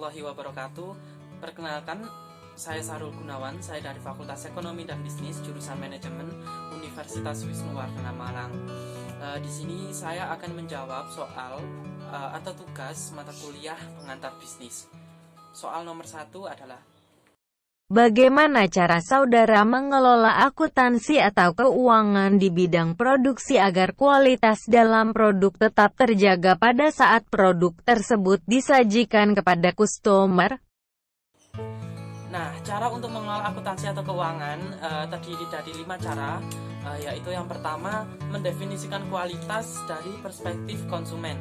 warahmatullahi wabarakatuh. Perkenalkan, saya Sahrul Gunawan, saya dari Fakultas Ekonomi dan Bisnis, jurusan Manajemen Universitas Wisnuwardana Malang. Di sini saya akan menjawab soal atau tugas mata kuliah pengantar bisnis. Soal nomor 1 adalah: bagaimana cara saudara mengelola akuntansi atau keuangan di bidang produksi agar kualitas dalam produk tetap terjaga pada saat produk tersebut disajikan kepada customer? Nah, cara untuk mengelola akuntansi atau keuangan terdiri dari 5 cara, yaitu yang pertama, mendefinisikan kualitas dari perspektif konsumen.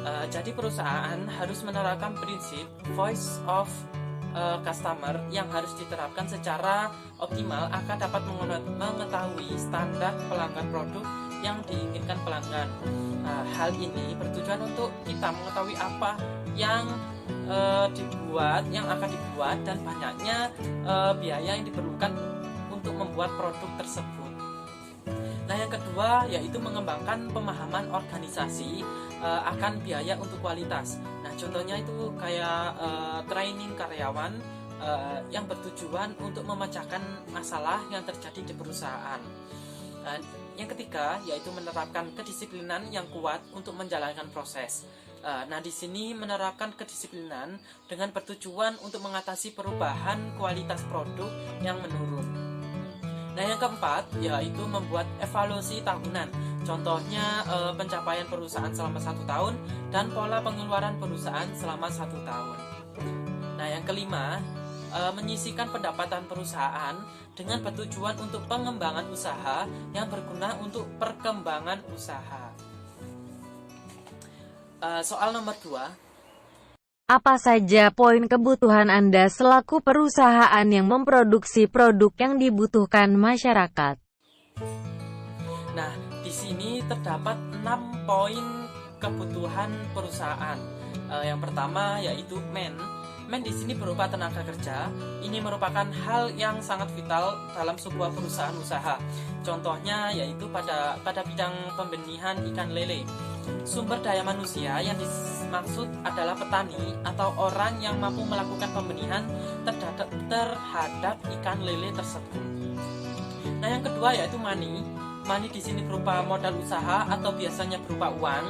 Jadi perusahaan harus menerapkan prinsip voice of customer yang harus diterapkan secara optimal agar dapat mengetahui standar pelanggan produk yang diinginkan pelanggan. Hal ini bertujuan untuk kita mengetahui apa yang akan dibuat dan banyaknya biaya yang diperlukan untuk membuat produk tersebut. Nah, yang kedua yaitu mengembangkan pemahaman organisasi akan biaya untuk kualitas. Nah, contohnya itu kayak training karyawan yang bertujuan untuk memecahkan masalah yang terjadi di perusahaan. Yang ketiga yaitu menerapkan kedisiplinan yang kuat untuk menjalankan proses. Nah, di sini menerapkan kedisiplinan dengan bertujuan untuk mengatasi perubahan kualitas produk yang menurun. Nah, yang keempat yaitu membuat evaluasi tahunan. Contohnya pencapaian perusahaan selama 1 tahun dan pola pengeluaran perusahaan selama 1 tahun. Nah, yang kelima, menyisihkan pendapatan perusahaan dengan bertujuan untuk pengembangan usaha yang berguna untuk perkembangan usaha. Soal nomor 2. Apa saja poin kebutuhan Anda selaku perusahaan yang memproduksi produk yang dibutuhkan masyarakat? Nah, di sini terdapat 6 poin kebutuhan perusahaan. Yang pertama yaitu Men di sini berupa tenaga kerja. Ini merupakan hal yang sangat vital dalam sebuah perusahaan usaha. Contohnya yaitu pada bidang pembenihan ikan lele. Sumber daya manusia yang dimaksud adalah petani atau orang yang mampu melakukan pembenihan terhadap ikan lele tersebut. Nah, yang kedua yaitu money. Money di sini berupa modal usaha atau biasanya berupa uang.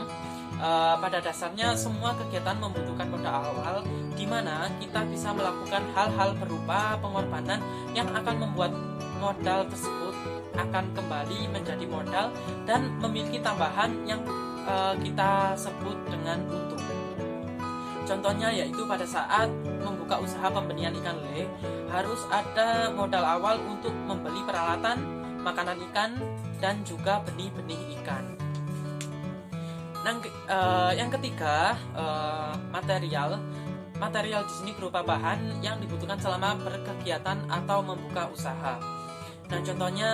Pada dasarnya semua kegiatan membutuhkan modal awal, di mana kita bisa melakukan hal-hal berupa pengorbanan yang akan membuat modal tersebut akan kembali menjadi modal dan memiliki tambahan yang kita sebut dengan untung. Contohnya yaitu pada saat membuka usaha pembenihan ikan lele, harus ada modal awal untuk membeli peralatan, makanan ikan, dan juga benih-benih ikan. Nah, yang ketiga, material. Material di sini berupa bahan yang dibutuhkan selama berkegiatan atau membuka usaha. Nah, contohnya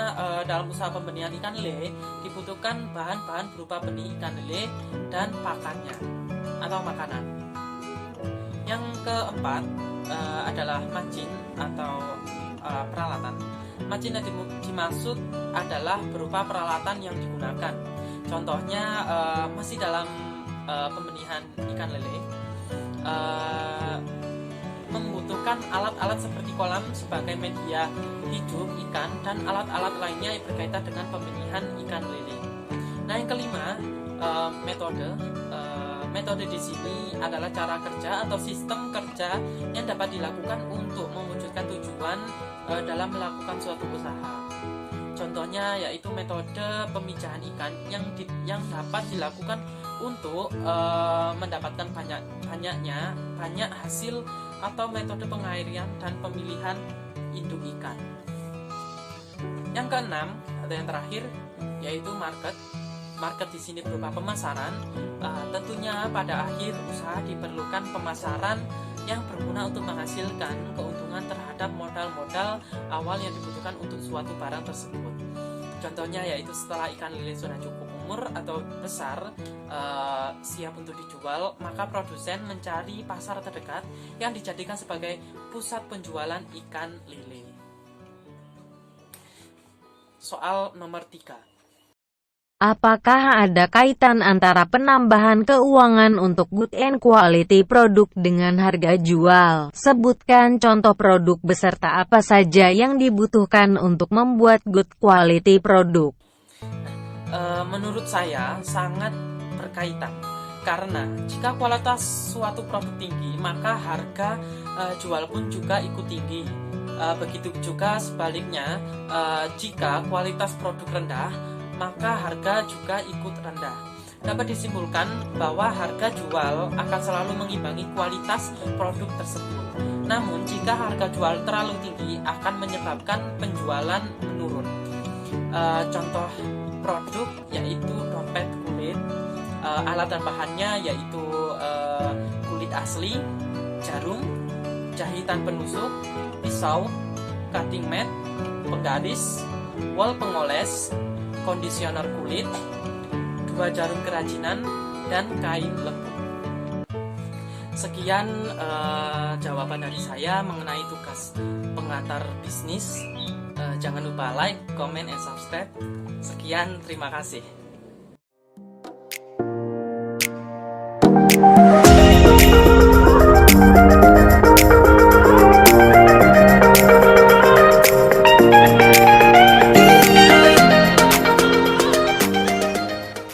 dalam usaha pembenihan ikan lele dibutuhkan bahan-bahan berupa benih ikan lele dan pakannya atau makanan. Yang keempat adalah margin atau peralatan. Margin yang dimaksud adalah berupa peralatan yang digunakan. Contohnya masih dalam pembenihan ikan lele membutuhkan alat-alat seperti kolam sebagai media hidup ikan dan alat-alat lainnya yang berkaitan dengan pembenihan ikan lele. Nah, yang kelima, metode. Metode di sini adalah cara kerja atau sistem kerja yang dapat dilakukan untuk mewujudkan tujuan dalam melakukan suatu usaha. Contohnya yaitu metode pemijahan ikan yang dapat dilakukan untuk mendapatkan banyak hasil, atau metode pengairian dan pemilihan induk ikan. Yang keenam atau yang terakhir yaitu market. Market di sini berupa pemasaran. Tentunya pada akhir usaha diperlukan pemasaran yang berguna untuk menghasilkan keuntungan terhadap modal-modal awal yang dibutuhkan untuk suatu barang tersebut. Contohnya yaitu setelah ikan lele sudah cukup umur atau besar, siap untuk dijual, maka produsen mencari pasar terdekat yang dijadikan sebagai pusat penjualan ikan lele. Soal nomor 3. Apakah ada kaitan antara penambahan keuangan untuk good and quality produk dengan harga jual? Sebutkan contoh produk beserta apa saja yang dibutuhkan untuk membuat good quality produk. Menurut saya sangat berkaitan, karena jika kualitas suatu produk tinggi, maka harga jual pun juga ikut tinggi. Begitu juga sebaliknya, jika kualitas produk rendah, maka harga juga ikut rendah. Dapat disimpulkan bahwa harga jual akan selalu mengimbangi kualitas produk tersebut. Namun, jika harga jual terlalu tinggi akan menyebabkan penjualan menurun. Contoh produk yaitu dompet kulit, alat dan bahannya yaitu kulit asli, jarum, jahitan penusuk, pisau, cutting mat, penggaris, wol pengoles, kondisioner kulit, 2 jarum kerajinan, dan kain lembut. Sekian jawaban dari saya mengenai tugas pengantar bisnis. Jangan lupa like, comment, and subscribe. Sekian, terima kasih.